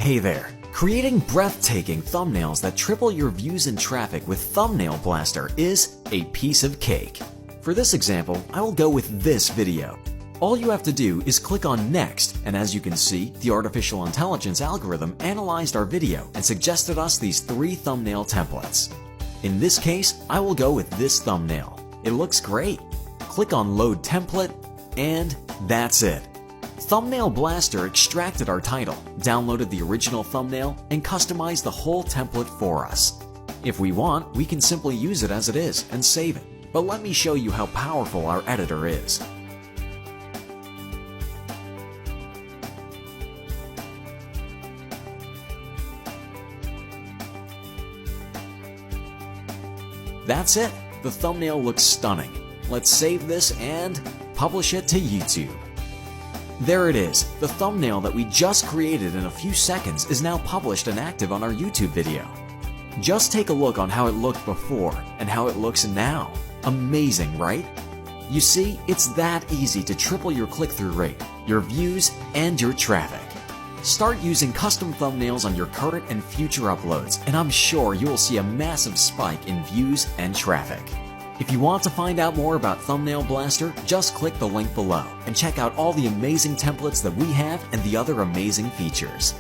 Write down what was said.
Hey there! Creating breathtaking thumbnails that triple your views and traffic with Thumbnail Blaster is a piece of cake. For this example, I will go with this video. All you have to do is click on Next, and as you can see, the artificial intelligence algorithm analyzed our video and suggested us these 3 thumbnail templates. In this case, I will go with this thumbnail. It looks great. Click on Load Template, and that's it. Thumbnail Blaster extracted our title, downloaded the original thumbnail, and customized the whole template for us. If we want, we can simply use it as it is and save it. But let me show you how powerful our editor is. That's it! The thumbnail looks stunning. Let's save this and publish it to YouTube. There it is. The thumbnail that we just created in a few seconds is now published and active on our YouTube video. Just take a look on how it looked before and how it looks now. Amazing, right? You see, it's that easy to triple your click-through rate, your views, and your traffic. Start using custom thumbnails on your current and future uploads, and I'm sure you will see a massive spike in views and traffic. If you want to find out more about Thumbnail Blaster, just click the link below and check out all the amazing templates that we have and the other amazing features.